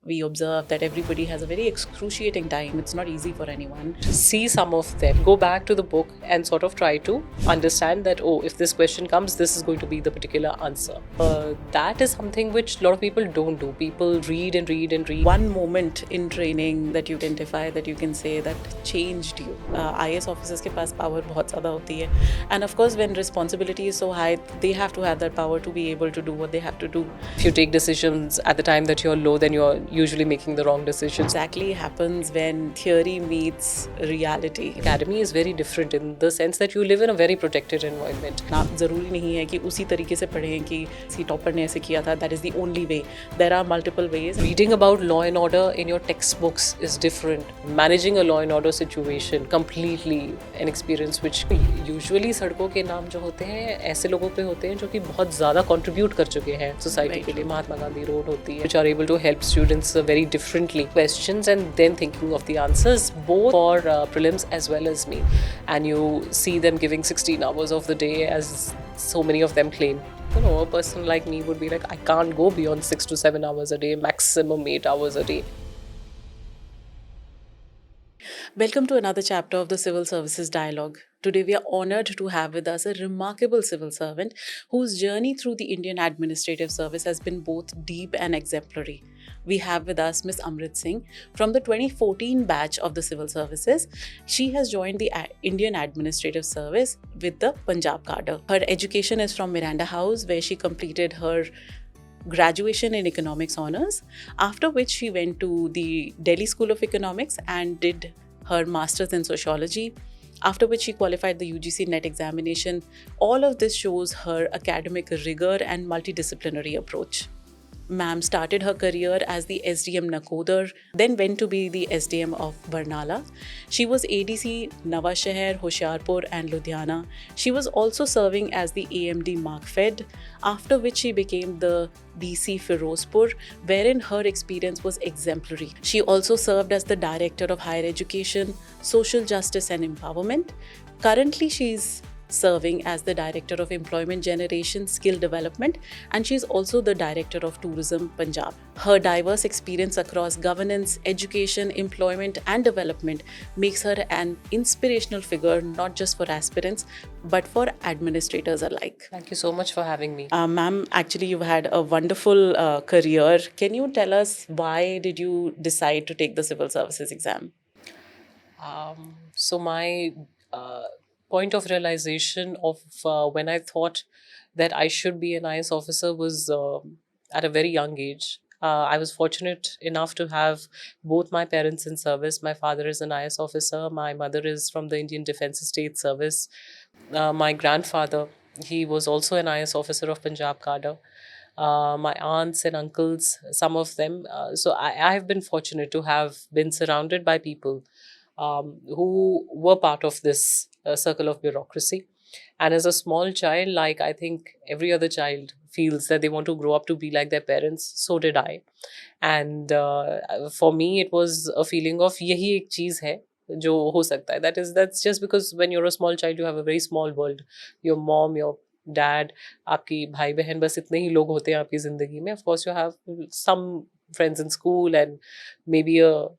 we observe that everybody has a very excruciating time. It's not easy for anyone. See some of them, go back to the book and sort of try to understand that, oh, if this question comes, this is going to be the particular answer. That is something which a lot of people don't do. People read and read and read. One moment in training that you identify that you can say that changed you. IAS officers के पास power बहुत ज़्यादा होती है, and of course when responsibility is so high, they have to have that power to be able to do what they have to do. If you take decisions at the time that you're low, then you're usually making the wrong decision. Exactly happens when theory meets reality. Academy is very different in the sense that you live in a very protected environment. ना ज़रूरी नहीं है कि उसी तरीके से पढ़ें कि सी टॉपर ने ऐसे किया था. That is the only way. There are multiple ways. Reading about law and order in your textbooks is different. Managing a law and order situation completely an experience which usually सड़कों के नाम जो होते हैं ऐसे लोगों पे होते हैं जो कि बहुत ज़्यादा contribute कर चुके हैं सोसाइटी के लिए. महात्मा गांधी रोड होती है, which are able to help students very differently questions and then thinking of the answers both for prelims as well as me. And you see them giving 16 hours of the day as so many of them claim. You know, a person like me would be like, I can't go beyond 6 to 7 hours a day, maximum 8 hours a day. Welcome to another chapter of the Civil Services Dialogue. Today we are honored to have with us a remarkable civil servant whose journey through the Indian administrative service has been both deep and exemplary. We have with us Ms. Amrit Singh from the 2014 batch of the civil services. She has joined the Indian Administrative Service with the Punjab cadre. Her education is from Miranda House, where she completed her graduation in economics honors, after which she went to the Delhi School of Economics and did her master's in sociology, after which she qualified the UGC NET examination. All of this shows her academic rigor and multidisciplinary approach. Ma'am started her career as the SDM Nakodar, then went to be the SDM of Barnala. She was ADC Nawashahar, Hoshiarpur and Ludhiana. She was also serving as the AMD Markfed, after which she became the DC Firozpur, wherein her experience was exemplary. She also served as the Director of Higher Education, Social Justice and Empowerment. Currently, she's serving as the Director of Employment Generation Skill Development, and she's also the Director of Tourism Punjab. Her diverse experience across governance, education, employment and development makes her an inspirational figure not just for aspirants but for administrators alike. Thank you so much for having me. Ma'am, actually you've had a wonderful career. Can you tell us why did you decide to take the civil services exam? So my point of realization of when I thought that I should be an IS officer was at a very young age. I was fortunate enough to have both my parents in service. My father is an IS officer. My mother is from the Indian Defence Estate Service. My grandfather, he was also an IS officer of Punjab cadre. My aunts and uncles, some of them. So I have been fortunate to have been surrounded by people who were part of this circle of bureaucracy. And as a small child, like I think every other child feels that they want to grow up to be like their parents, so did I. And for me, it was a feeling of yahi ek cheez hai जो हो सकता है. That's just because when you're a small child, you have a very small world. Your mom, your dad, आपकी भाई बहन, बस इतने ही लोग होते हैं आपकी ज़िंदगी में. Of course, you have some friends in school and maybe a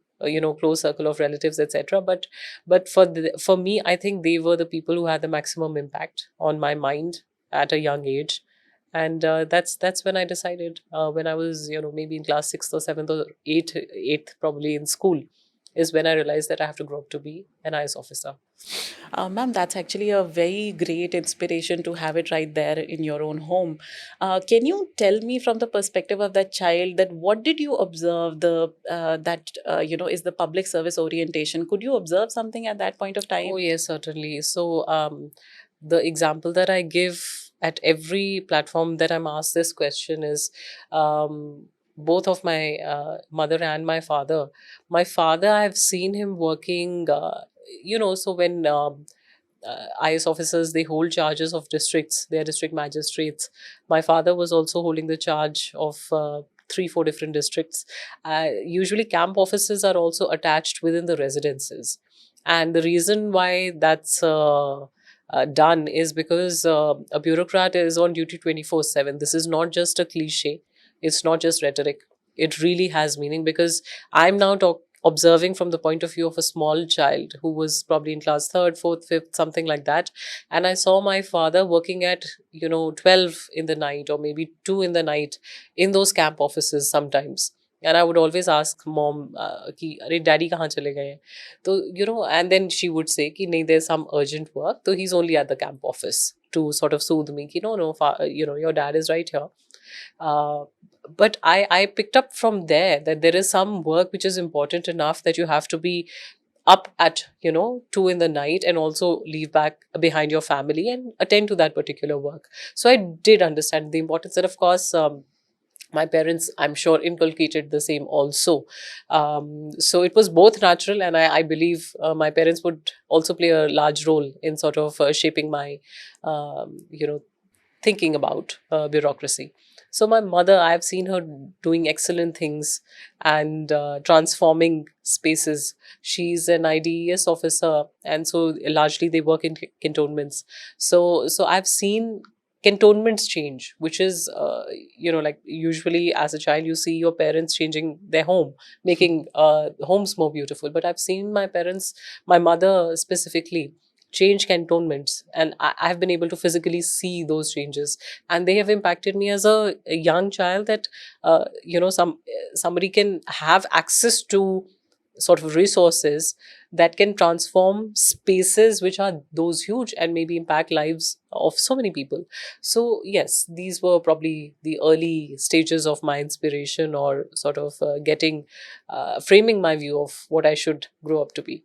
close circle of relatives, etc. But for me, I think they were the people who had the maximum impact on my mind at a young age. And that's when I decided, when I was maybe in class 6th or 7th or 8th probably in school, is when I realized that I have to grow up to be an IS officer. Ma'am, that's actually a very great inspiration to have it right there in your own home. Can you tell me from the perspective of that child that what did you observe is the public service orientation? Could you observe something at that point of time? Oh yes, certainly. So the example that I give at every platform that I'm asked this question is both of my mother and my father. My father, I've seen him working, so when IS officers, they hold charges of districts, they are district magistrates. My father was also holding the charge of 3-4 different districts. Usually camp officers are also attached within the residences. And the reason why that's done is because a bureaucrat is on duty 24/7. This is not just a cliche. It's not just rhetoric. it really has meaning, because I'm now observing from the point of view of a small child who was probably in class third, fourth, fifth, something like that. And I saw my father working at, 12 in the night, or maybe 2 in the night, in those camp offices sometimes. And I would always ask mom, ki, Are daddy kahan chale gaye? So, and then she would say, ki, nahi, there's some urgent work. So he's only at the camp office, to sort of soothe me, ki, no, no, your dad is right here. Uh, but I picked up from there that there is some work which is important enough that you have to be up at 2 in the night, and also leave back behind your family and attend to that particular work. So I did understand the importance, and of course, my parents, I'm sure, inculcated the same also. So it was both natural, and I believe my parents would also play a large role in sort of shaping my thinking about bureaucracy. So my mother, I've seen her doing excellent things, and transforming spaces. She's an IDES officer, and so largely they work in cantonments. So I've seen cantonments change, which is like usually as a child you see your parents changing their home, making homes more beautiful. But I've seen my mother specifically, change cantonments, and I've been able to physically see those changes, and they have impacted me as a young child, that somebody can have access to sort of resources that can transform spaces which are those huge, and maybe impact lives of so many people. So yes, these were probably the early stages of my inspiration, or sort of getting framing my view of what I should grow up to be.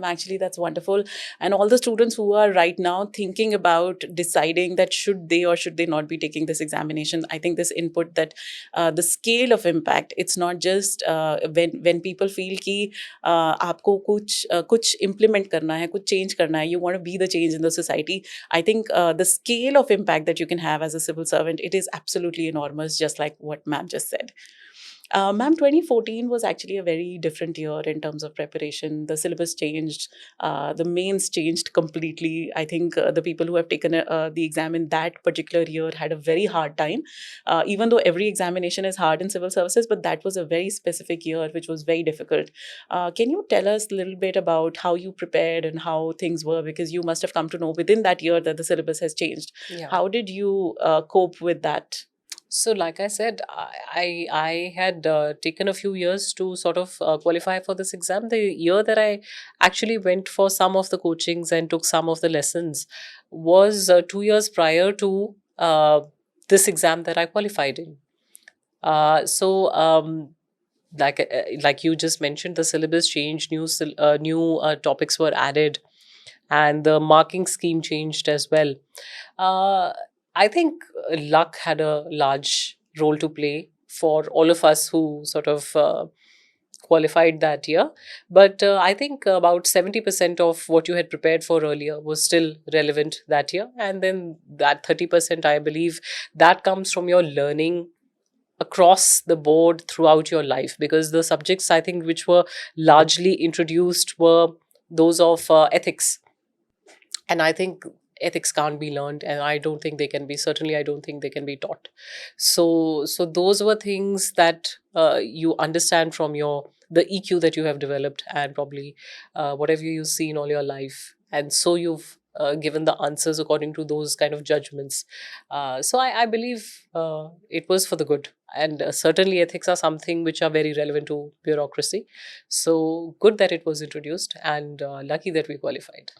Actually, that's wonderful. And all the students who are right now thinking about deciding that should they or should they not be taking this examination, I think this input that the scale of impact, it's not just when people feel कि आपको कुछ implement करना है, कुछ change करना है, you want to be the change in the society. I think the scale of impact that you can have as a civil servant, it is absolutely enormous, just like what ma'am just said. Ma'am, 2014 was actually a very different year in terms of preparation. The syllabus changed, the mains changed completely. I think the people who have taken the exam in that particular year had a very hard time, even though every examination is hard in civil services, but that was a very specific year which was very difficult. Can you tell us a little bit about how you prepared and how things were? Because you must have come to know within that year that the syllabus has changed. Yeah. How did you cope with that? So, like I said, I had taken a few years to sort of qualify for this exam. The year that I actually went for some of the coachings and took some of the lessons was 2 years prior to this exam that I qualified in. So, like you just mentioned, the syllabus changed, new topics were added, and the marking scheme changed as well. Uh, I think luck had a large role to play for all of us who sort of qualified that year. But I think about 70% of what you had prepared for earlier was still relevant that year. And then that 30%, I believe, that comes from your learning across the board throughout your life, because the subjects, I think, which were largely introduced were those of ethics. And I think ethics can't be learned, and I don't think they can be, certainly I don't think they can be taught. So those were things that you understand from your the EQ that you have developed, and probably whatever you've seen all your life, and so you've given the answers according to those kind of judgments. So I believe it was for the good, and certainly ethics are something which are very relevant to bureaucracy. So good that it was introduced, and lucky that we qualified.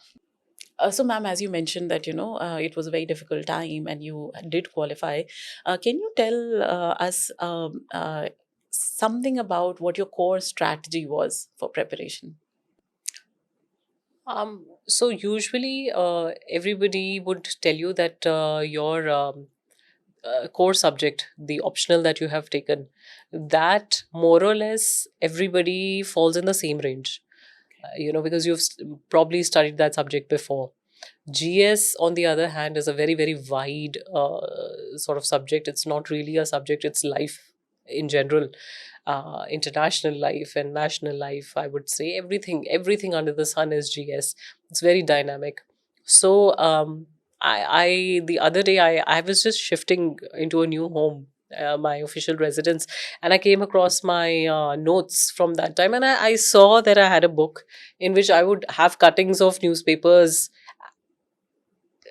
So, ma'am, as you mentioned that it was a very difficult time and you did qualify. Can you tell us something about what your core strategy was for preparation? So usually, everybody would tell you that your core subject, the optional that you have taken, that more or less everybody falls in the same range. Because you've probably studied that subject before. GS, on the other hand, is a very, very wide sort of subject. It's not really a subject, it's life in general, international life and national life, I would say. Everything under the sun is GS. It's very dynamic. So, the other day, I was just shifting into a new home my official residence, and I came across my notes from that time, and I saw that I had a book in which I would have cuttings of newspapers,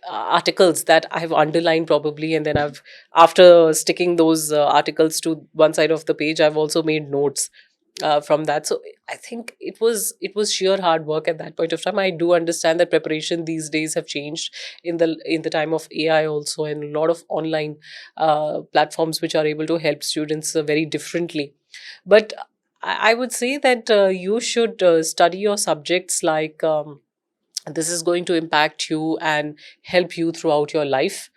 articles that I have underlined probably, and then I've, after sticking those articles to one side of the page, I've also made notes from that. So I think it was sheer hard work at that point of time. I do understand that preparation these days have changed in the time of AI also, and a lot of online platforms which are able to help students very differently. But I would say that you should study your subjects like. This is going to impact you and help you throughout your life,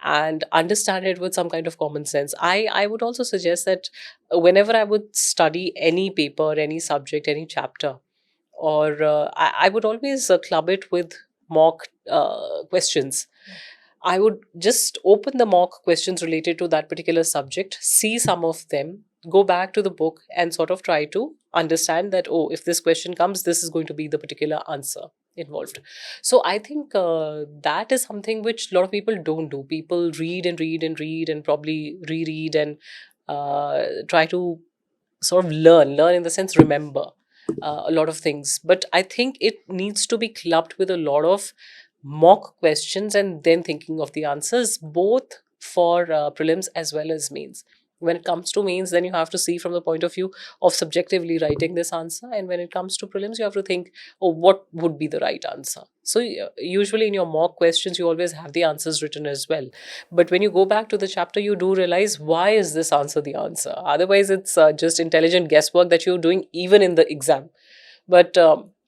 and understand it with some kind of common sense. I would also suggest that whenever I would study any paper, any subject, any chapter, or I would always club it with mock questions. I would just open the mock questions related to that particular subject, see some of them, go back to the book, and sort of try to understand that, oh, if this question comes, this is going to be the particular answer involved. So I think that is something which a lot of people don't do. People read and read and read and probably reread and try to sort of learn in the sense remember a lot of things. But I think it needs to be clubbed with a lot of mock questions and then thinking of the answers, both for prelims as well as mains. When it comes to mains, then you have to see from the point of view of subjectively writing this answer, and when it comes to prelims, you have to think, oh, what would be the right answer. So usually in your mock questions, you always have the answers written as well, but when you go back to the chapter, you do realize, why is this answer the answer? Otherwise, it's just intelligent guesswork that you're doing even in the exam. But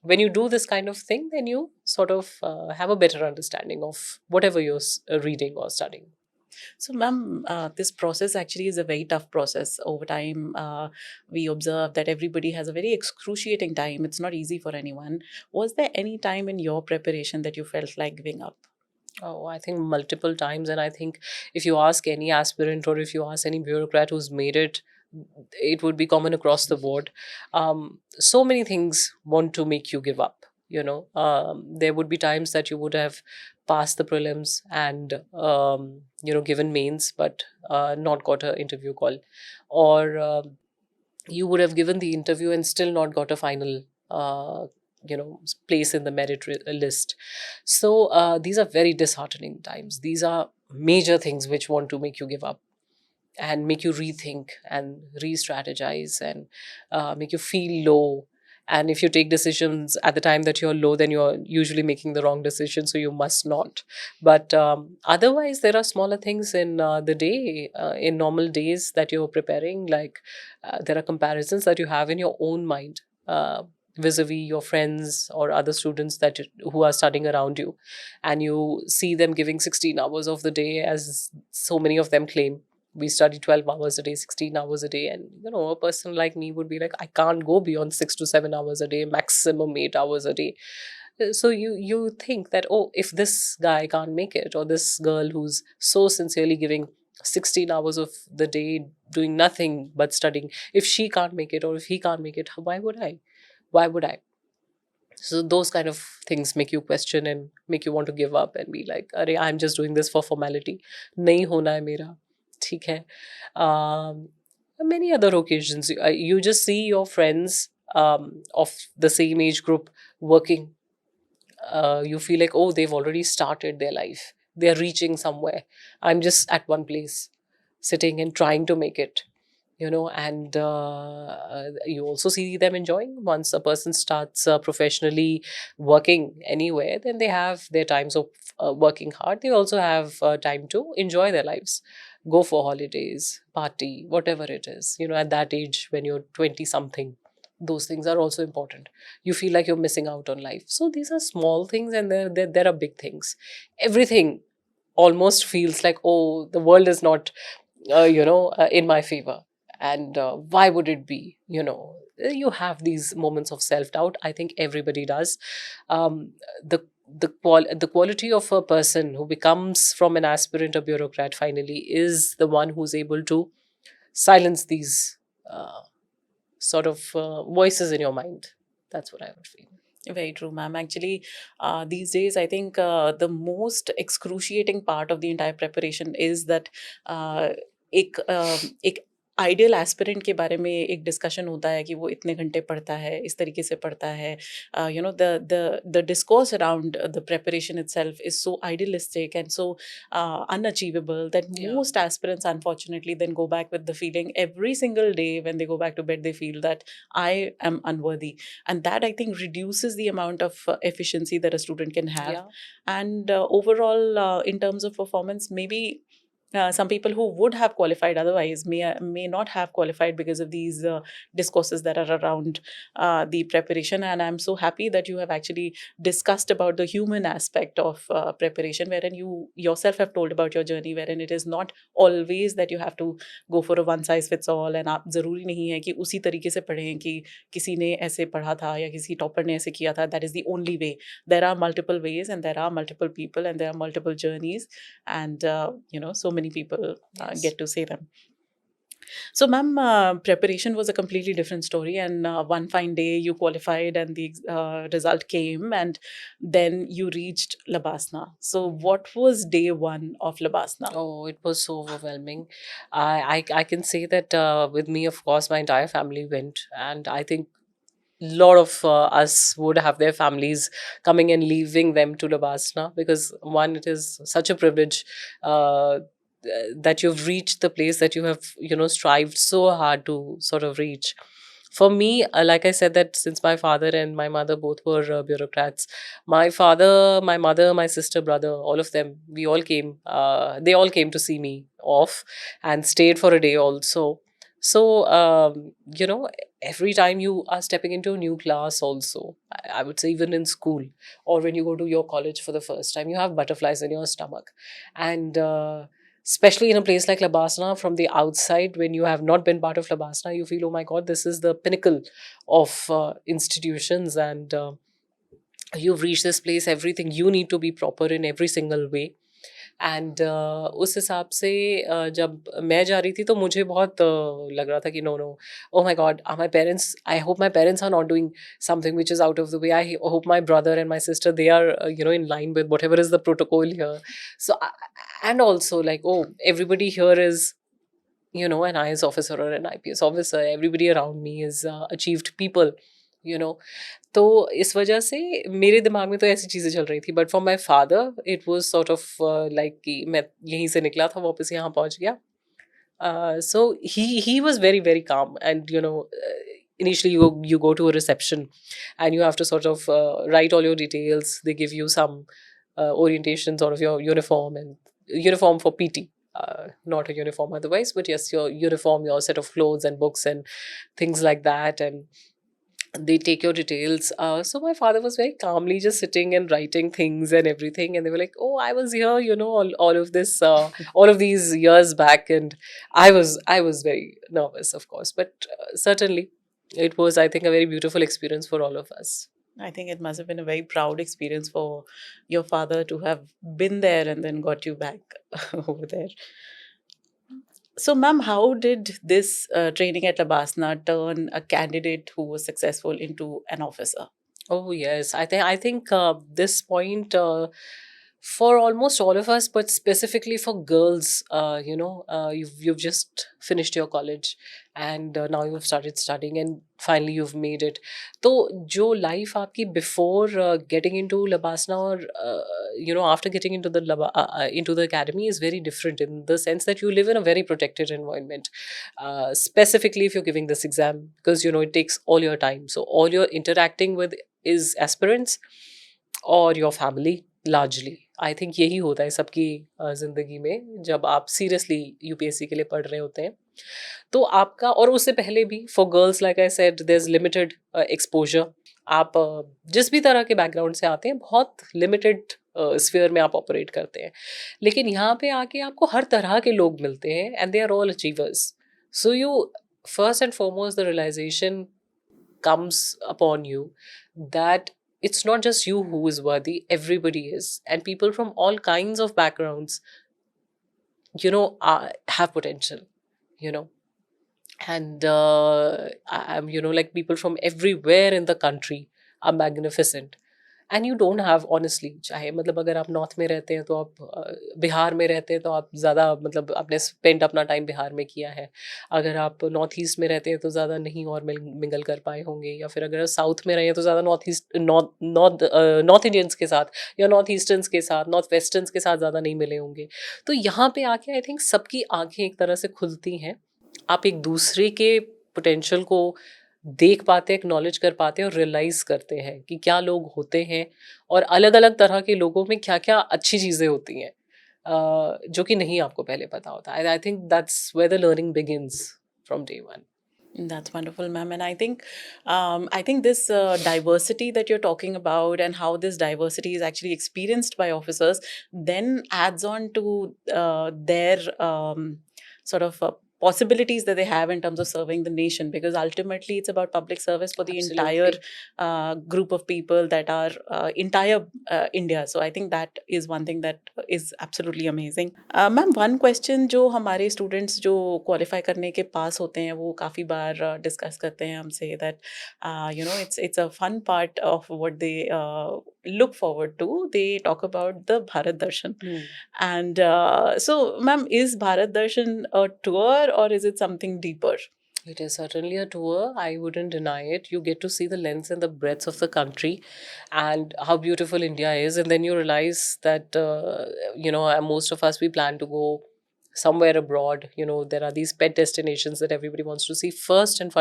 when you do this kind of thing, then you sort of have a better understanding of whatever you're reading or studying. So, ma'am, this process actually is a very tough process. Over time, we observe that everybody has a very excruciating time. It's not easy for anyone. Was there any time in your preparation that you felt like giving up? Oh, I think multiple times. And I think if you ask any aspirant or if you ask any bureaucrat who's made it, it would be common across the board. So many things want to make you give up. There would be times that you would have passed the prelims and, given mains, but not got an interview call. Or you would have given the interview and still not got a final place in the merit list. So these are very disheartening times. These are major things which want to make you give up and make you rethink and re-strategize and make you feel low. And if you take decisions at the time that you're low, then you're usually making the wrong decision, so you must not. But otherwise, there are smaller things in the day, in normal days that you're preparing. Like there are comparisons that you have in your own mind. Vis-a-vis your friends or other students who are studying around you, and you see them giving 16 hours of the day, as so many of them claim. We study 12 hours a day, 16 hours a day, and a person like me would be like, I can't go beyond 6 to 7 hours a day, maximum 8 hours a day. So you think that, oh, if this guy can't make it, or this girl who's so sincerely giving 16 hours of the day doing nothing but studying, if she can't make it, or if he can't make it, why would I? So those kind of things make you question and make you want to give up and be like, Arey, I'm just doing this for formality. Nahi hona hai mera. ठीक है. Um, Many other occasions, you just see your friends of the same age group working. You feel like, oh, they've already started their life. They're reaching somewhere. I'm just at one place, sitting and trying to make it. And you also see them enjoying. Once a person starts professionally working anywhere, then they have their times of working hard. They also have time to enjoy their lives, go for holidays, party, whatever it is. At that age, when you're 20 something, those things are also important. You feel like you're missing out on life. So these are small things, and there are big things. Everything almost feels like, oh, the world is not in my favor, and why would it be? You have these moments of self doubt. I think everybody does. The quality of a person who becomes from an aspirant or bureaucrat finally is the one who's able to silence these sort of voices in your mind. That's what I would feel. Very true, ma'am. Actually, these days, I think the most excruciating part of the entire preparation is that एक ideal aspirant के बारे में एक discussion होता है कि वो इतने घंटे पढ़ता है, इस तरीके से पढ़ता है। The discourse around the preparation itself is so idealistic and so unachievable that Yeah. most aspirants unfortunately then go back with the feeling every single day when they go back to bed, they feel that I am unworthy, and that I think reduces the amount of efficiency that a student can have. Yeah. And overall, in terms of performance, maybe some people who would have qualified otherwise may not have qualified because of these discourses that are around the preparation. And I'm so happy that you have actually discussed about the human aspect of preparation, wherein you yourself have told about your journey, wherein it is not always that you have to go for a one size fits all, and आप ज़रूरी नहीं है कि उसी तरीके से पढ़ें कि किसी ने ऐसे पढ़ा था या किसी टॉपर ने ऐसे किया था. That is the only way. There are multiple ways, and there are multiple people, and there are multiple journeys, and so many people Yes. get to say them. So, ma'am, preparation was a completely different story, and one fine day you qualified, and the result came, and then you reached Labasna. So, what was day one of Labasna? Oh, it was so overwhelming. I can say that with me, of course, my entire family went, and I think a lot of us would have their families coming and leaving them to Labasna, because one, it is such a privilege that you've reached the place that you have, strived so hard to sort of reach. For me, like I said, that since my father and my mother both were bureaucrats, my father, my mother, my sister, brother, all of them, we all came. They all came to see me off and stayed for a day also. So, every time you are stepping into a new class, also, I would say, even in school or when you go to your college for the first time, you have butterflies in your stomach. And especially in a place like Labasna, from the outside, when you have not been part of Labasna, you feel, oh my God, this is the pinnacle of institutions. And you've reached this place, everything you need to be proper in every single way. And उस हिसाब से जब मैं जा रही थी तो मुझे बहुत लग रहा था कि no no, oh my God, my parents, I hope my parents are not doing something which is out of the way, I hope my brother and my sister, they are in line with whatever is the protocol here. So and also, like, oh, everybody here is an IS officer or an IPS officer. Everybody around me is achieved people, you know. तो इस वजह से मेरे दिमाग में तो ऐसी चीज़ें चल रही थी, but for my father it was sort of like कि मैं यहीं से निकला था, वापस यहाँ पहुँच गया. So he was very, very calm, and initially you go to a reception and you have to sort of write all your details. They give you some orientation, sort of your uniform, and uniform for PT, not a uniform otherwise, but yes, your uniform, your set of clothes and books and things like that, and they take your details. So my father was very calmly just sitting and writing things and everything, and they were like, "Oh, I was here, all of this, all of these years back," and I was very nervous, of course, but certainly it was, I think, a very beautiful experience for all of us. I think it must have been a very proud experience for your father to have been there and then got you back over there. So, ma'am, how did this training at Labasna turn a candidate who was successful into an officer? Oh yes, I think this point, for almost all of us, but specifically for girls, you've just finished your college, and now you've started studying, and finally you've made it. तो जो life आपकी before getting into Labasna, or after getting into the into the academy, is very different, in the sense that you live in a very protected environment. Specifically if you're giving this exam, because it takes all your time, so all you're interacting with is aspirants or your family largely. I think यही होता है सबकी ज़िंदगी में, जब आप seriously UPSC के लिए पढ़ रहे होते हैं. तो आपका, और उससे पहले भी for girls, like I said, there is limited exposure. आप जिस भी तरह के बैकग्राउंड से आते हैं, बहुत लिमिटेड स्फीयर में आप ऑपरेट करते हैं. लेकिन यहाँ पे आके आपको हर तरह के लोग मिलते हैं, and they are all achievers. So you, first and foremost, the realisation comes upon you that it's not just you who is worthy, everybody is, and people from all kinds of backgrounds have potential, you know and I'm like, people from everywhere in the country are magnificent. And you don't have honestly, चाहे मतलब अगर आप north में रहते हैं तो आप बिहार में रहते हैं तो आप ज़्यादा मतलब आपने स्पेंड अपना टाइम बिहार में किया है। अगर आप नॉर्थ ईस्ट में रहते हैं तो ज़्यादा नहीं और मिंगल कर पाए होंगे, या फिर अगर साउथ में रहे हैं तो ज़्यादा नॉर्थ इंडियंस के साथ या नॉर्थ ईस्टर्न्स के साथ, नॉर्थ वेस्टर्न्स के साथ ज़्यादा नहीं मिले होंगे। तो यहाँ पे आके आई थिंक सबकी आंखें एक तरह से खुलती हैं। आप एक दूसरे के पोटेंशियल को देख पाते हैं, एक्नॉलेज कर पाते हैं और रियलाइज करते हैं कि क्या लोग होते हैं और अलग अलग तरह के लोगों में क्या क्या अच्छी चीज़ें होती हैं, जो कि नहीं आपको पहले पता होता। I think that's where the learning begins from day one. That's wonderful, ma'am. And I think this diversity that you're talking about and how this diversity is actually experienced by officers then adds on to their sort of possibilities that they have in terms of serving the nation, because ultimately it's about public service for the entire Absolutely. group of people that are entire India. So I think that is one thing that is absolutely amazing. Ma'am, one question जो हमारे students जो qualify करने के पास होते हैं वो काफ़ी बार discuss करते हैं हमसे that it's a fun part of what they look forward to. They talk about the Bharat Darshan. Hmm. And so, ma'am, is Bharat Darshan a tour or is it something deeper? It is certainly a tour. I wouldn't deny it. You get to see the length and the breadth of the country and how beautiful India is. And then you realize that, most of us, we plan to go somewhere abroad. There are these pet destinations that everybody wants to see. First and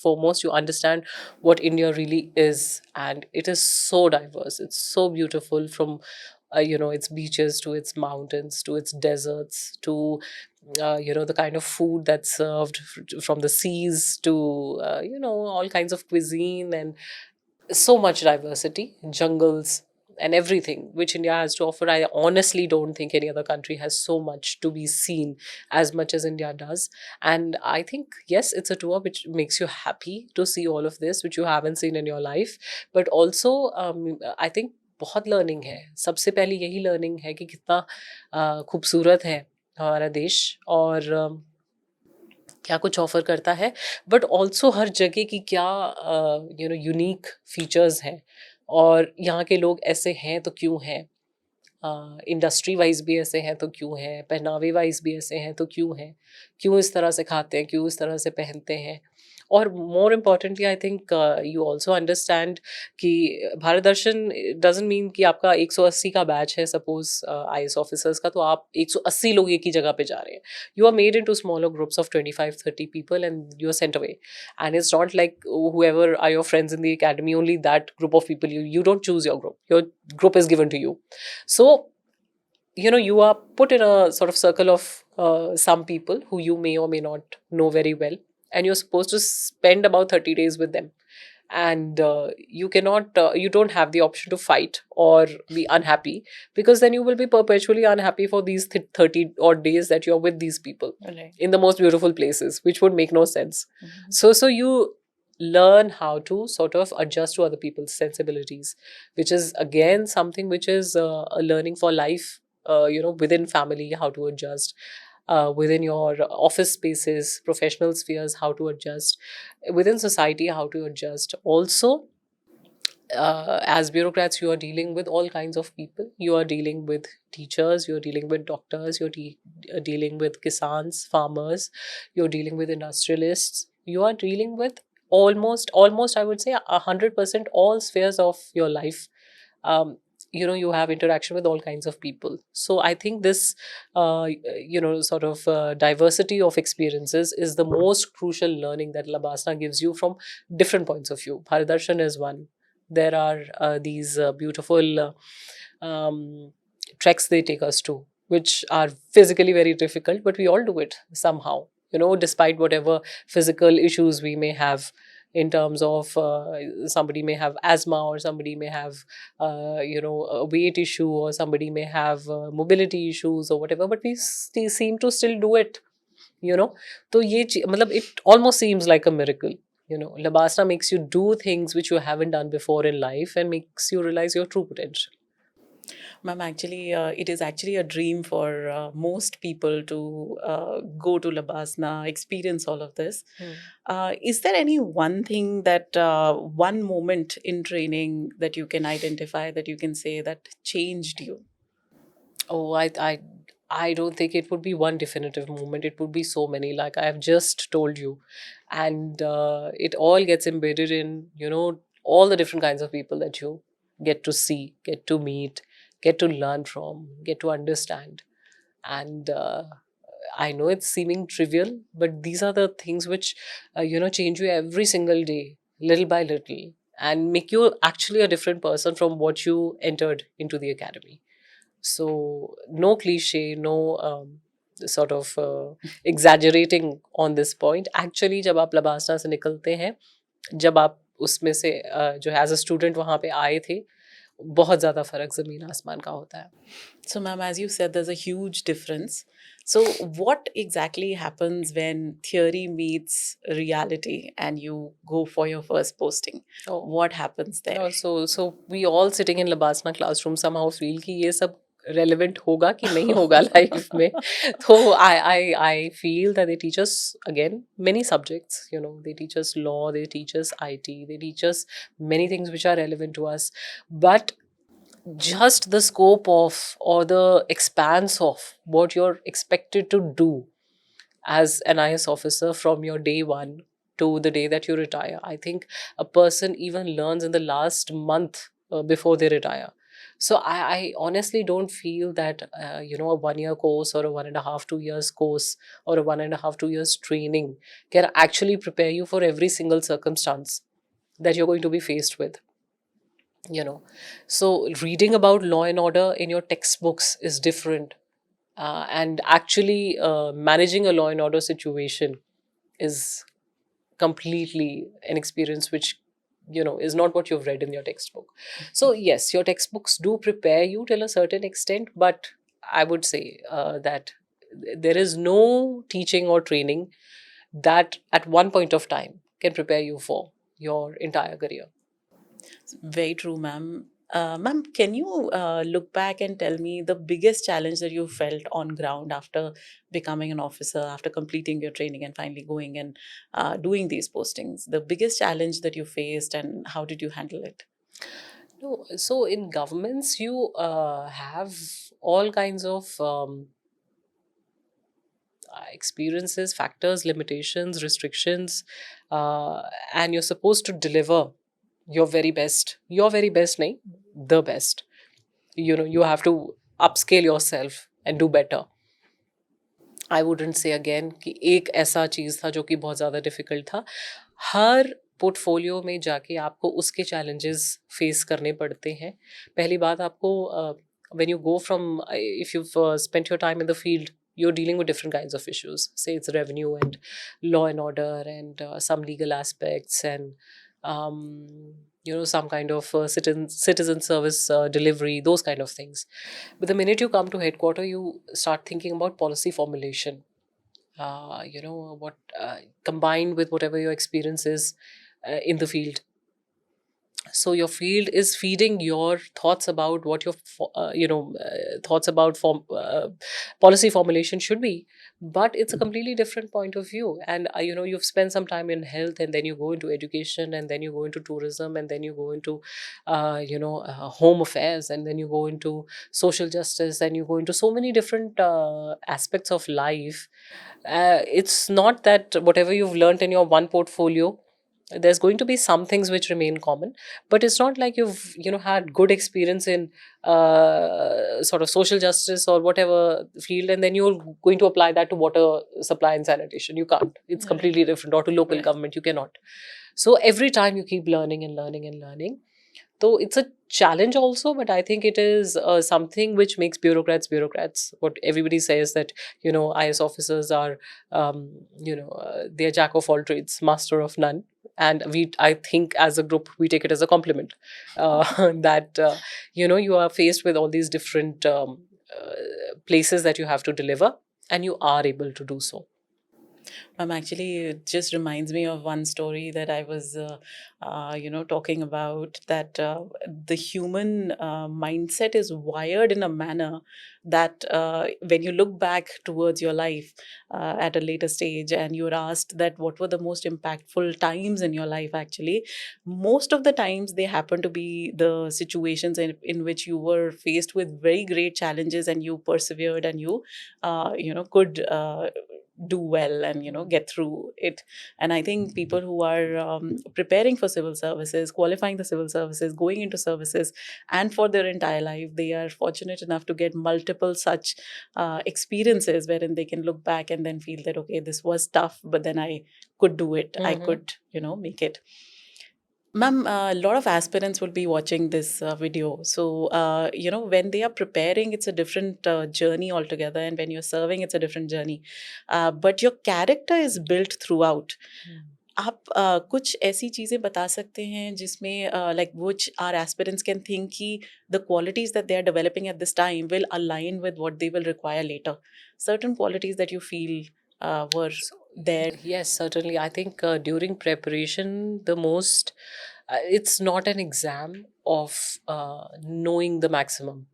foremost, you understand what India really is. And it is so diverse. It's so beautiful, from its beaches to its mountains to its deserts to the kind of food that's served from the seas to all kinds of cuisine, and so much diversity, jungles and everything which India has to offer. I honestly don't think any other country has so much to be seen as much as India does. And I think, yes, it's a tour which makes you happy to see all of this which you haven't seen in your life, but also I think बहुत learning है। सबसे पहली यही learning है कि कितना खूबसूरत है हमारा देश, और क्या कुछ ऑफ़र करता है, बट ऑल्सो हर जगह की क्या यूनिक फीचर्स हैं, और यहाँ के लोग ऐसे हैं तो क्यों हैं, इंडस्ट्री वाइज भी ऐसे हैं तो क्यों हैं, पहनावे वाइज भी ऐसे हैं तो क्यों हैं, क्यों इस तरह से खाते हैं, क्यों इस तरह से पहनते हैं। और more importantly I think you also understand कि भारत दर्शन डजंट मीन कि आपका 180 का बैच है सपोज IAS ऑफिसर्स का, तो आप 180 लोग एक ही जगह पे जा रहे हैं। You are made into smaller groups of 25-30 people and you are sent away, and it's not like whoever are your friends in the academy, only that group of people. You don't choose your group, your group is given to you. So you are put in a sort of circle of some people who you may or may not know very well, and you're supposed to spend about 30 days with them. And you don't have the option to fight or be unhappy, because then you will be perpetually unhappy for these 30 odd days that you're with these people Right. in the most beautiful places, which would make no sense. Mhm. So you learn how to sort of adjust to other people's sensibilities, which is again something which is a learning for life. Within family, how to adjust, within your office spaces, professional spheres, how to adjust, within society, how to adjust. Also, as bureaucrats, you are dealing with all kinds of people. You are dealing with teachers, you're dealing with doctors, you're dealing with kisans, farmers, you're dealing with industrialists, you are dealing with almost I would say 100% all spheres of your life. um, you have interaction with all kinds of people. So I think this sort of diversity of experiences is the most crucial learning that Labasna gives you from different points of view. Bharat Darshan is one. There are these beautiful treks they take us to, which are physically very difficult, but we all do it somehow, despite whatever physical issues we may have, in terms of somebody may have asthma, or somebody may have a weight issue, or somebody may have mobility issues or whatever, but we seem to still do it. तो ये मतलब it almost seems like a miracle. Labasna makes you do things which you haven't done before in life and makes you realize your true potential. Ma'am, actually, it is actually a dream for most people to go to Labasna, experience all of this. Hmm. Is there any one thing that one moment in training that you can identify that you can say that changed you? Oh, I don't think it would be one definitive moment. It would be so many, like I have just told you, and it all gets embedded in all the different kinds of people that you get to see, get to meet, get to learn from, get to understand, and I know it's seeming trivial, but these are the things which change you every single day, little by little, and make you actually a different person from what you entered into the academy. So, no cliche, no sort of exaggerating on this point. Actually, जब आप लबासना से निकलते हैं, जब आप उसमें से जो एज अ स्टूडेंट वहाँ पे आए थे, बहुत ज़्यादा फ़र्क ज़मीन आसमान का होता है. So, ma'am, as you said, there's a huge difference. So, what exactly happens when theory meets reality and you go for your first posting? Oh. What happens there? So we all sitting in Labasna classroom somehow feel कि ये सब relevant होगा कि नहीं होगा life में. So I feel that they teach us again many subjects. They teach us law, they teach us IT, they teach us many things which are relevant to us. But just the scope of or the expanse of what you're expected to do as an IS officer from your day one to the day that you retire. I think a person even learns in the last month before they retire. So I honestly don't feel that a 1 year course or a 1.5, 2 years course or a 1.5, 2 years training can actually prepare you for every single circumstance that you're going to be faced with. So reading about law and order in your textbooks is different, and actually managing a law and order situation is completely an experience which is not what you've read in your textbook. So yes, your textbooks do prepare you till a certain extent, but I would say that there is no teaching or training that at one point of time can prepare you for your entire career. Very true, ma'am. Ma'am, can you look back and tell me the biggest challenge that you felt on ground after becoming an officer, after completing your training and finally going and doing these postings? The biggest challenge that you faced and how did you handle it? No, so in governments, you have all kinds of experiences, factors, limitations, restrictions, and you're supposed to deliver your very best. Your very best, nahi, the best. You have to upscale yourself and do better. I wouldn't say again कि एक ऐसा चीज़ था जो कि बहुत ज़्यादा difficult था. हर portfolio में जाके आपको उसके चैलेंजेस फेस करने पड़ते हैं. पहली बात आपको when you go from if you spend your time in the field, you're dealing with different kinds of issues. Say it's revenue and law and order and some legal aspects and um, some kind of citizen service delivery, those kind of things. But the minute you come to headquarter, you start thinking about policy formulation. What combined with whatever your experience is in the field. So your field is feeding your thoughts about what your thoughts about policy formulation should be, but it's a completely different point of view. And you've spent some time in health, and then you go into education, and then you go into tourism, and then you go into home affairs, and then you go into social justice, and you go into so many different aspects of life. It's not that whatever you've learned in your one portfolio, there's going to be some things which remain common, but it's not like you've had good experience in sort of social justice or whatever field, and then you're going to apply that to water supply and sanitation. You can't. It's Right. completely different. Or to local Right. government, you cannot. So every time you keep learning and learning and learning. So it's a challenge also, but I think it is something which makes bureaucrats bureaucrats. What everybody says that IS officers are, they're jack of all trades, master of none, and I think as a group we take it as a compliment that you are faced with all these different places that you have to deliver, and you are able to do so. Actually, it just reminds me of one story that I was, talking about, that the human mindset is wired in a manner that when you look back towards your life at a later stage and you're asked that what were the most impactful times in your life, actually, most of the times they happen to be the situations in which you were faced with very great challenges and you persevered and you, could do well and get through it. And I think people who are preparing for civil services, qualifying the civil services, going into services, and for their entire life, they are fortunate enough to get multiple such experiences wherein they can look back and then feel that, okay, this was tough, but then I could do it, I Mm-hmm. could make it. Ma'am, a lot of aspirants will be watching this video. So, when they are preparing, it's a different journey altogether. And when you're serving, it's a different journey. But your character is built throughout. आप कुछ ऐसी चीज़ें बता सकते हैं जिसमें like which our aspirants can think कि the qualities that they are developing at this time will align with what they will require later. Certain qualities that you feel were So, there. yes, certainly. I think during preparation, the most, it's not an exam of knowing the maximum.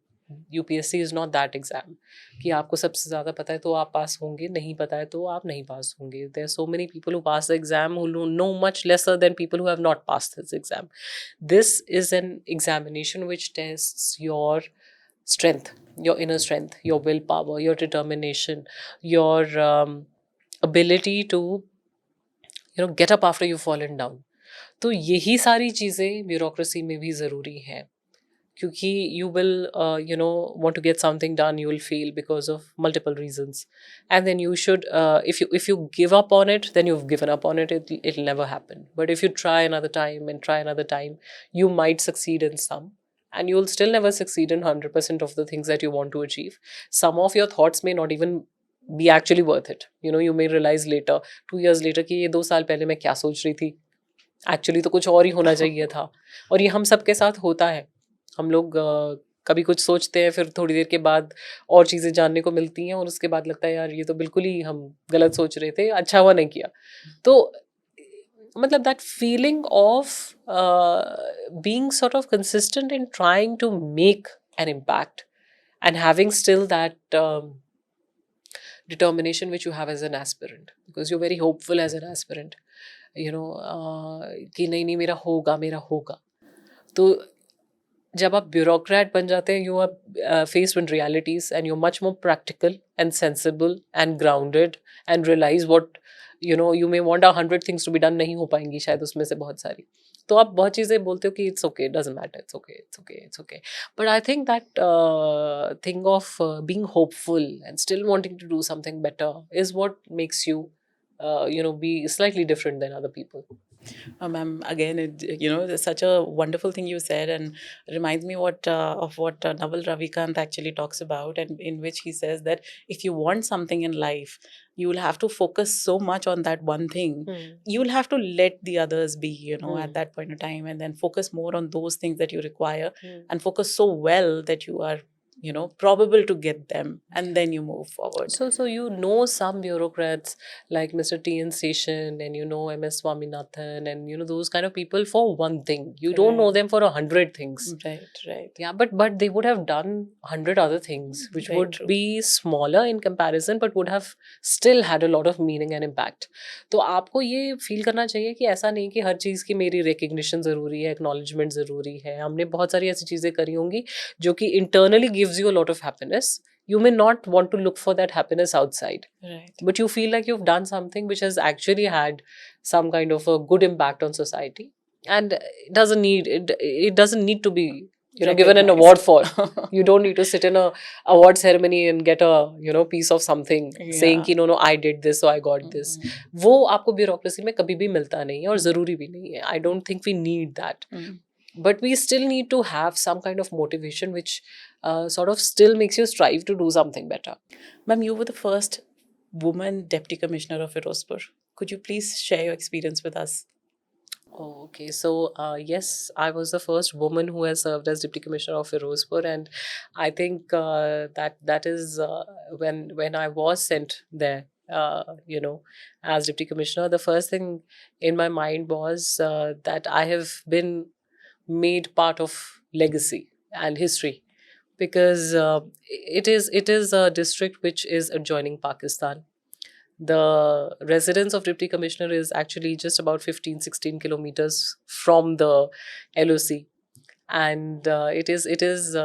UPSC is not that exam कि आपको सबसे ज़्यादा पता है तो आप पास होंगे, नहीं पता है तो आप नहीं पास होंगे. There are so many people who pass the exam who know much lesser than people who have not passed this exam. This is an examination which tests your strength, your inner strength, your willpower, your determination, your ability to get up after you've fallen down. तो यही सारी चीज़ें bureaucracy में भी ज़रूरी हैं क्योंकि you will want to get something done, you will fail because of multiple reasons, and then you should if you give up on it, then you've given up on it. It'll never happen. But if you try another time and try another time, you might succeed in some, and you'll still never succeed in 100% of the things that you want to achieve. Some of your thoughts may not even be actually worth it. You may realize later, 2 years later, कि ये 2 साल पहले मैं क्या सोच रही थी, actually तो कुछ और ही होना चाहिए था. और ये हम सबके साथ होता है. हम लोग कभी कुछ सोचते हैं, फिर थोड़ी देर के बाद और चीज़ें जानने को मिलती हैं और उसके बाद लगता है यार ये तो बिल्कुल ही हम गलत सोच रहे थे, अच्छा हुआ नहीं किया. तो मतलब that feeling of being sort of consistent in trying to make an impact and having still that determination which you have as an aspirant, because you're very hopeful as an aspirant, कि नहीं नहीं मेरा होगा. तो जब आप bureaucrat बन जाते हैं, you are faced with realities and you are much more practical and sensible and grounded and realise what you may want 100 things to be done, नहीं हो पाएंगी शायद उसमें से बहुत सारी. तो आप बहुत चीज़ें बोलते हो कि it's okay, doesn't matter, it's okay, it's okay, it's okay. But I think that thing of being hopeful and still wanting to do something better is what makes you be slightly different than other people. Ma'am, again, it's such a wonderful thing you said, and reminds me of what Naval Ravikant actually talks about, and in which he says that if you want something in life, you will have to focus so much on that one thing. You will have to let the others be, at that point in time, and then focus more on those things that you require, and focus so well that you are, probable to get them, and then you move forward. So some bureaucrats like Mr. T.N. Seshan and MS Swaminathan and those kind of people for one thing. You don't know Right. them for 100 things. Right. Yeah, but they would have done 100 other things which Very would true. be smaller in comparison but would have still had a lot of meaning and impact. तो आपको ये feel करना चाहिए कि ऐसा नहीं कि हर चीज़ की मेरी recognition ज़रूरी है, acknowledgement ज़रूरी है. हमने बहुत सारी ऐसी चीज़ें करी होंगी जो कि internally gives you a lot of happiness. You may not want to look for that happiness outside, Right. but you feel like you've done something which has actually had some kind of a good impact on society, and it doesn't need to be given an award for. You don't need to sit in a award ceremony and get a piece of something saying कि no I did this so I got this. वो आपको bureaucracy में कभी भी मिलता नहीं है और ज़रूरी भी नहीं है. I don't think we need that. But we still need to have some kind of motivation which sort of still makes you strive to do something better. Ma'am, you were the first woman deputy commissioner of Firozpur. Could you please share your experience with us? Oh, okay. So, yes, I was the first woman who has served as Deputy Commissioner of Firozpur, and I think that is when I was sent there as deputy commissioner, the first thing in my mind was that I have been made part of legacy and history, because it is a district which is adjoining Pakistan. The residence of deputy commissioner is actually just about 15-16 kilometers from the LOC. And it is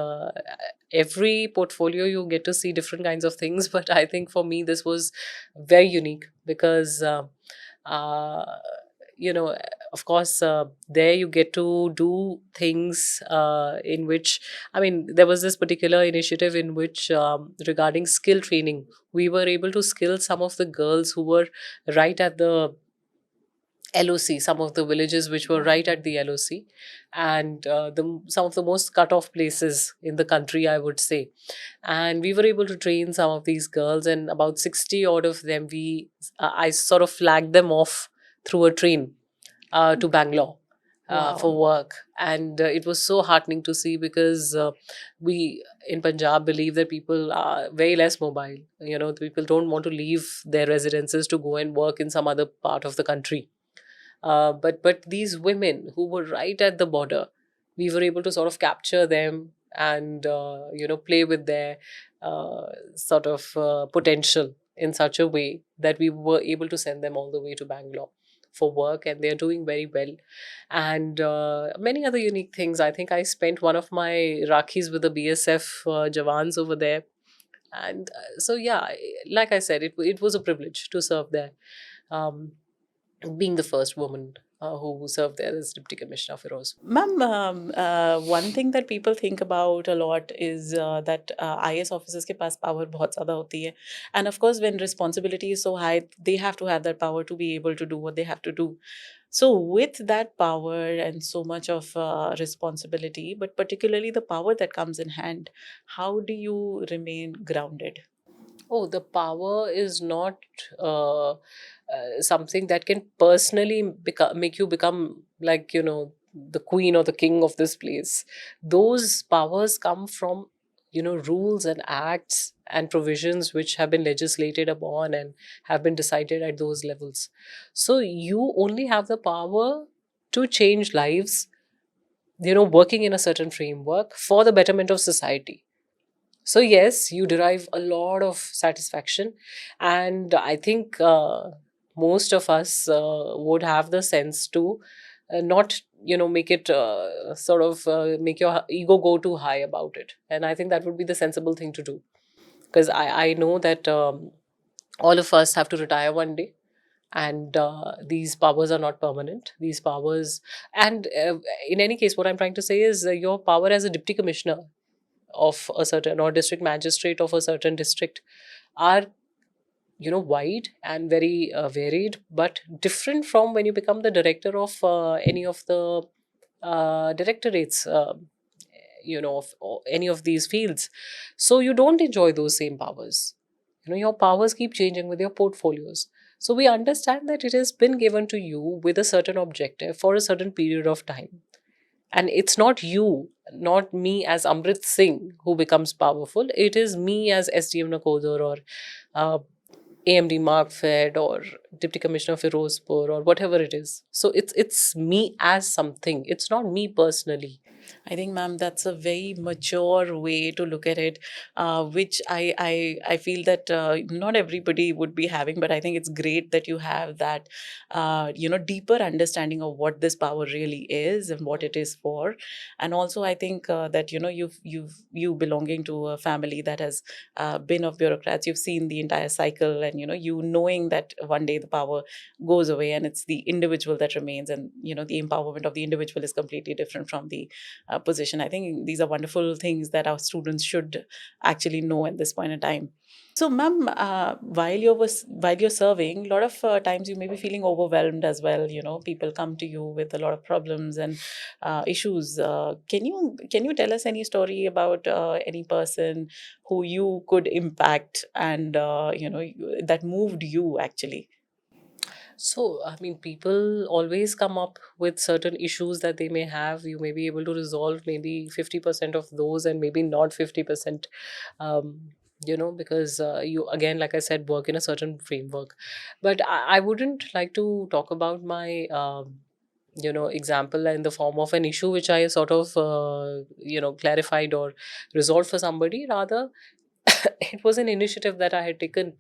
every portfolio you get to see different kinds of things, but I think for me this was very unique, because uh, you know of course, there you get to do things in which, I mean, there was this particular initiative in which, regarding skill training, we were able to skill some of the girls who were right at the LOC, some of the villages which were right at the LOC, and some of the most cut off places in the country, I would say. And we were able to train some of these girls, and about 60 odd of them, I sort of flagged them off through a train to Bangalore. For Wow. work, and it was so heartening to see, because we in Punjab believe that people are very less mobile. The people don't want to leave their residences to go and work in some other part of the country. But these women who were right at the border, we were able to sort of capture them, and play with their sort of potential in such a way that we were able to send them all the way to Bangalore for work, and they're doing very well. And many other unique things. I think I spent one of my Rakhis with the BSF Jawans over there. And so, yeah, like I said, it was a privilege to serve there. Um, Being the first woman who served there as Deputy Commissioner Firoz. Ma'am, one thing that people think about a lot is that IS officers के पास power बहुत ज़्यादा होती है, and of course when responsibility is so high, they have to have that power to be able to do what they have to do. So with that power and so much of responsibility, but particularly the power that comes in hand, how do you remain grounded? Oh, the power is not something that can personally make you become, like, the queen or the king of this place. Those powers come from, rules and acts and provisions which have been legislated upon and have been decided at those levels. So you only have the power to change lives, working in a certain framework for the betterment of society. So, yes, you derive a lot of satisfaction. And I think most of us would have the sense to not, make it sort of make your ego go too high about it. And I think that would be the sensible thing to do. Because I know that all of us have to retire one day. And these powers are not permanent. These powers, and in any case, what I'm trying to say is your power as a deputy commissioner of a certain, or district magistrate of a certain district, are, wide and very varied, but different from when you become the director of any of the directorates, of any of these fields. So you don't enjoy those same powers. Your powers keep changing with your portfolios. So we understand that it has been given to you with a certain objective for a certain period of time. And it's not you, not me as Amrit Singh who becomes powerful. It is me as SDM Nakodar, or uh, AMD Markfed, or Deputy Commissioner Firozpur, or whatever it is. So it's me as something. It's not me personally. I think, ma'am, that's a very mature way to look at it, which I feel that not everybody would be having, but I think it's great that you have that, deeper understanding of what this power really is and what it is for, and also I think that you belonging to a family that has been of bureaucrats, you've seen the entire cycle, and you knowing that one day the power goes away and it's the individual that remains, and the empowerment of the individual is completely different from the position. I think these are wonderful things that our students should actually know at this point in time. So, ma'am, while you're serving, a lot of times you may be feeling overwhelmed as well. People come to you with a lot of problems and issues. Can you tell us any story about any person who you could impact and that moved you actually? So, I mean, people always come up with certain issues that they may have. You may be able to resolve maybe 50% of those, and maybe not 50%. Um, because you, again, like I said, work in a certain framework. But I wouldn't like to talk about my example in the form of an issue which I sort of clarified or resolved for somebody. Rather, it was an initiative that I had taken,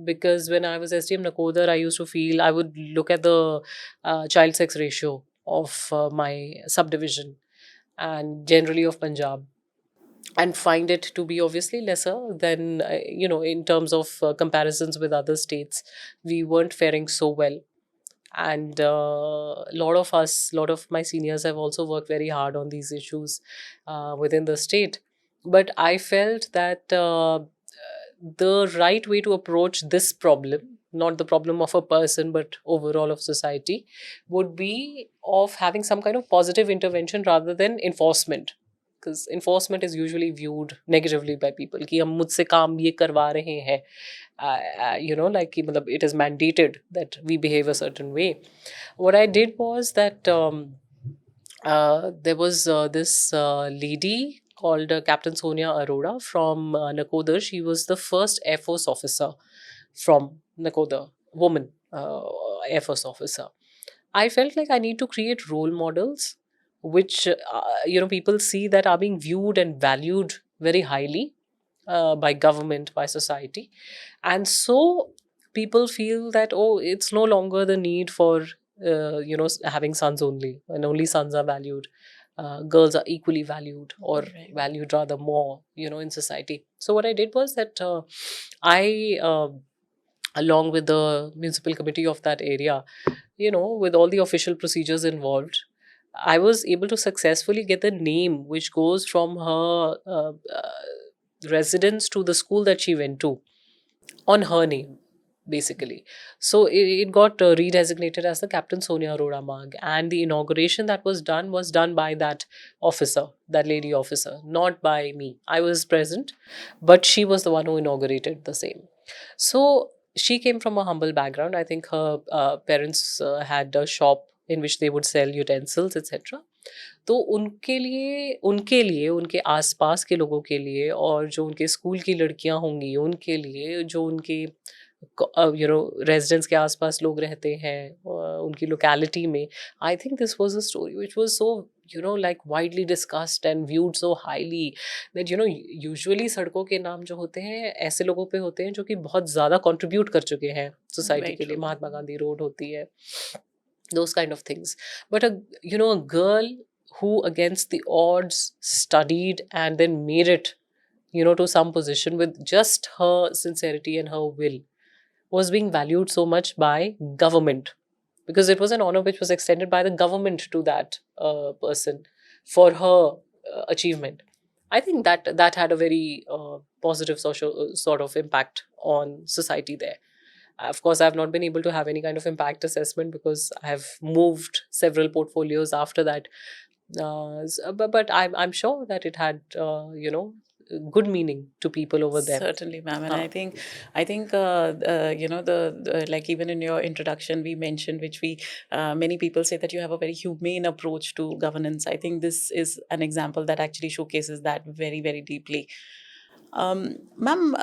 because when I was SDM Nakodar, I used to feel I would look at the child sex ratio of my subdivision and generally of Punjab, and find it to be obviously lesser than, in terms of comparisons with other states. We weren't faring so well. And a lot of my seniors have also worked very hard on these issues within the state. But I felt that the right way to approach this problem, not the problem of a person but overall of society, would be of having some kind of positive intervention rather than enforcement. Because enforcement is usually viewed negatively by people कि हम मुझसे काम ये करवा रहे हैं, like कि मतलब it is mandated that we behave a certain way. What I did was that there was this lady called Captain Sonia Arora from Nakodar. She was the first Air Force officer from Nakodar, woman Air Force officer. I felt like I need to create role models which people see that are being viewed and valued very highly by government, by society. And so people feel that, oh, it's no longer the need for having sons only, and only sons are valued. Girls are equally valued, or Right. valued rather more, in society. So what I did was that I along with the municipal committee of that area, with all the official procedures involved, I was able to successfully get the name which goes from her residence to the school that she went to on her name, basically. So it got redesignated as the Captain Sonia Arora Marg. And the inauguration that was done by that officer, that lady officer, not by me. I was present, but she was the one who inaugurated the same. So she came from a humble background. I think her parents had a shop in which they would sell utensils, etc. तो उनके लिए उनके आसपास के लोगों के लिए, और जो उनके स्कूल की लड़कियां होंगी उनके लिए, जो उनके रेजिडेंट्स के आसपास लोग रहते हैं उनकी लोकेलिटी में, I think this was a story which was so like widely discussed and viewed so highly that usually सड़कों के नाम जो होते हैं ऐसे लोगों पे होते हैं जो कि बहुत ज़्यादा कंट्रीब्यूट कर चुके हैं सोसाइटी Very के लिए. true. महात्मा गांधी रोड होती है, those kind of things. But a girl who against the odds studied and then made it, to some position with just her sincerity and her will, was being valued so much by government, because it was an honor which was extended by the government to that person for her achievement. I think that had a very positive social sort of impact on society there. Of course, I've not been able to have any kind of impact assessment because I have moved several portfolios after that. But I'm sure that it had good meaning to people over there. Certainly, ma'am. And Huh. I think, the like even in your introduction, we mentioned, which we many people say that you have a very humane approach to governance. I think this is an example that actually showcases that very, very deeply. Ma'am,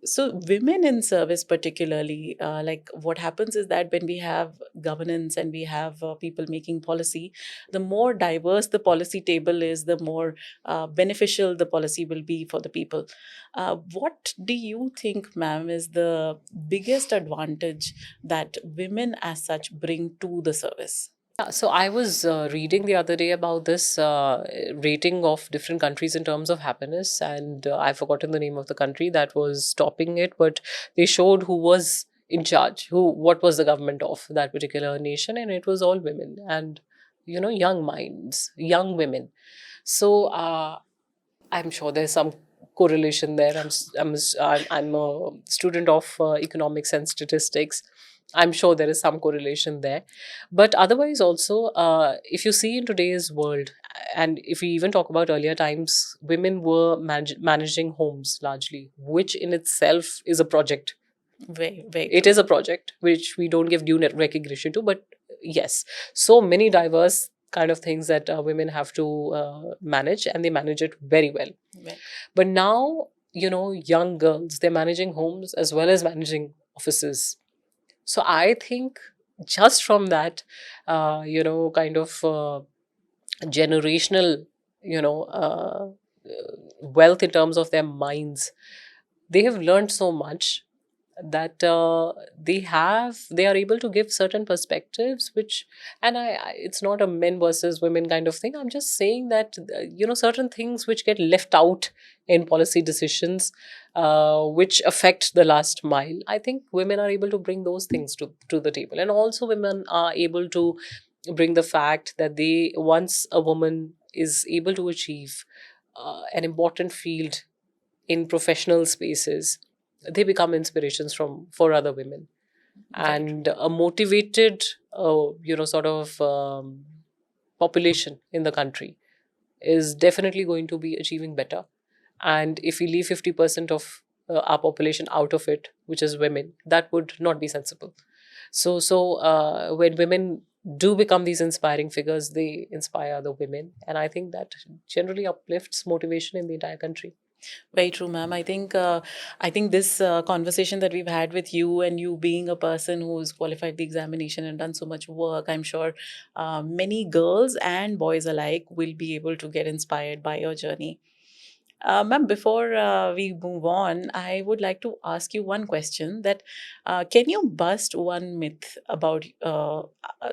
so women in service, particularly, like what happens is that when we have governance and we have people making policy, the more diverse the policy table is, the more beneficial the policy will be for the people. What do you think, ma'am, is the biggest advantage that women as such bring to the service? Yeah, so I was reading the other day about this rating of different countries in terms of happiness, and I've forgotten the name of the country that was topping it, but they showed who was in charge, what was the government of that particular nation, and it was all women and young minds, young women. So I'm sure there's some correlation there. I'm a student of economics and statistics. I'm sure there is some correlation there. But otherwise, also, if you see in today's world, and if we even talk about earlier times, women were managing homes largely, which in itself is a project. Very, very It true. is a project which we don't give due recognition to, but yes, so many diverse kind of things that women have to manage, and they manage it very well. Well, But now young girls. They're managing homes as well as managing offices. So I think just from that, kind of generational, you know, wealth in terms of their minds, they have learned so much that they are able to give certain perspectives, which, and it's not a men versus women kind of thing. I'm just saying that certain things which get left out in policy decisions, which affect the last mile. I think women are able to bring those things to the table, and also women are able to bring the fact that they once a woman is able to achieve an important field in professional spaces, they become inspirations for other women, Very true. and a motivated sort of population in the country is definitely going to be achieving better. And if we leave 50% of our population out of it, which is women, that would not be sensible. So when women do become these inspiring figures, they inspire other women, and I think that generally uplifts motivation in the entire country. Very true, ma'am. I think this conversation that we've had with you, and you being a person who's qualified the examination and done so much work, I'm sure many girls and boys alike will be able to get inspired by your journey. Ma'am, before we move on, I would like to ask you one question. That can you bust one myth about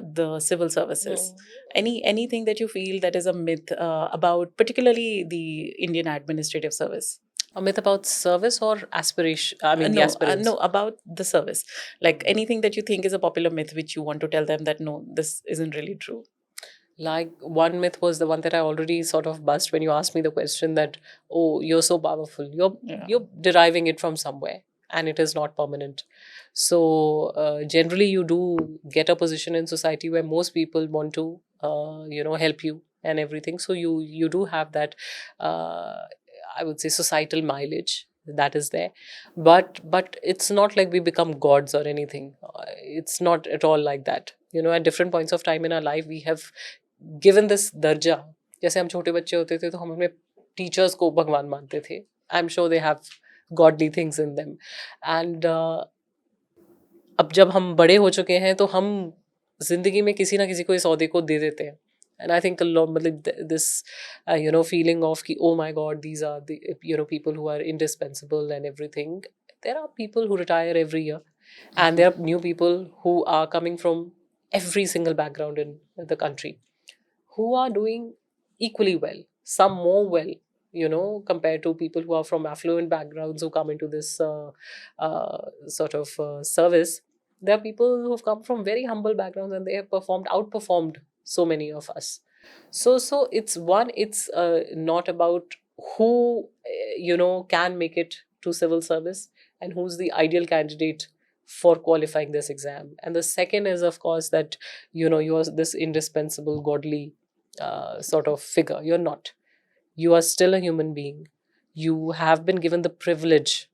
the civil services? Mm. Anything that you feel that is a myth about, particularly the Indian administrative service? A myth about service or aspiration? I mean, the No, aspirants. about the service. Like anything that you think is a popular myth which you want to tell them that no, this isn't really true. Like, one myth was the one that I already sort of bust when you asked me the question that, oh, you're so powerful. Yeah. You're deriving it from somewhere, and it is not permanent. So generally, you do get a position in society where most people want to, help you and everything. So you do have that, uh, I would say, societal mileage that is there, but it's not like we become gods or anything. It's not at all like that. At different points of time in our life, we have given this दर्जा. जैसे हम छोटे बच्चे होते थे तो हम अपने टीचर्स को भगवान मानते थे. I am sure they have godly things in them. And अब जब हम बड़े हो चुके हैं तो हम जिंदगी में किसी ना किसी को इस औहदे को दे देते हैं. And I think a lot, मतलब this, feeling of कि oh my God, these are the people who are indispensable and everything. There are people who retire every year, and there are new people who are coming from every single background in the country, who are doing equally well, some more well, compared to people who are from affluent backgrounds who come into this sort of service. There are people who've come from very humble backgrounds, and they have outperformed so many of us. So it's not about who can make it to civil service, and who's the ideal candidate for qualifying this exam. And the second is, of course, that you are this indispensable godly sort of figure. You're not. You are still a human being. You have been given the privilege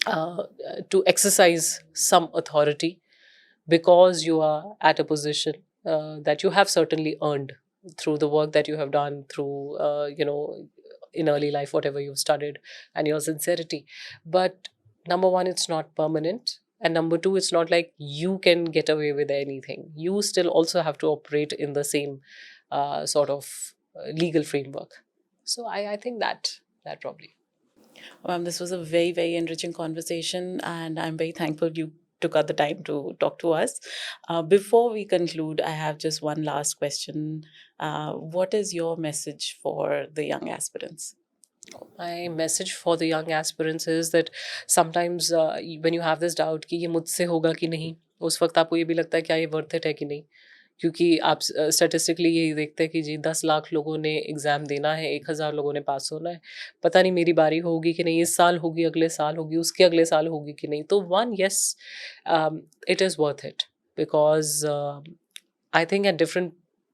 to exercise some authority, because you are at a position that you have certainly earned through the work that you have done, through in early life, whatever you've studied, and your sincerity. But number one, it's not permanent, and number two, it's not like you can get away with anything. You still also have to operate in the same sort of legal framework. So I think that probably. This was a very, very enriching conversation, and I'm very thankful you took out the time to talk to us. Before we conclude, I have just one last question. What is your message for the young aspirants? My message for the young aspirants is that sometimes when you have this doubt कि ये मुझसे होगा कि नहीं, उस वक्त आपको ये भी लगता है क्या ये वर्थ इट है कि नहीं, क्योंकि आप स्टैटिस्टिकली यही देखते हैं कि जी 10 लाख लोगों ने एग्ज़ाम देना है, 1,000 लोगों ने पास होना है. पता नहीं मेरी बारी होगी कि नहीं, इस साल होगी, अगले साल होगी, उसके अगले साल होगी कि नहीं. तो one, yes, it is worth it, because I think at different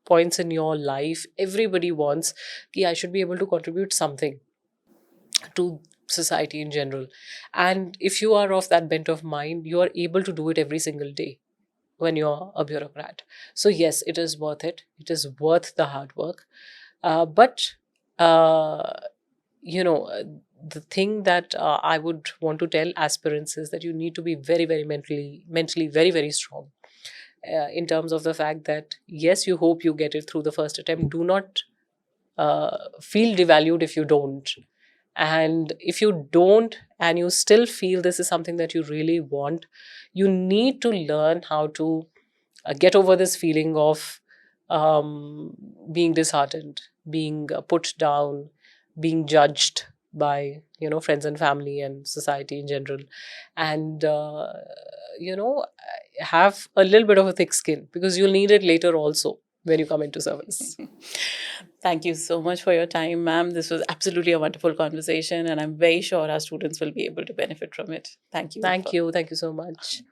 points in your life, everybody wants कि I should be able to contribute something to society in general. And if you are of that bent of mind, you are able to do it every single day when you're a bureaucrat. So yes, it is worth it. It is worth the hard work. But uh, you know, uh, the thing that I would want to tell aspirants is that you need to be very, very mentally very, very strong, in terms of the fact that yes, you hope you get it through the first attempt. Do not feel devalued if you don't. And if you don't, and you still feel this is something that you really want, you need to learn how to get over this feeling of being disheartened, being put down, being judged by friends and family and society in general, and have a little bit of a thick skin, because you'll need it later also when you come into service. Thank you so much for your time, ma'am. This was absolutely a wonderful conversation, and I'm very sure our students will be able to benefit from it. Thank you. Thank you so much.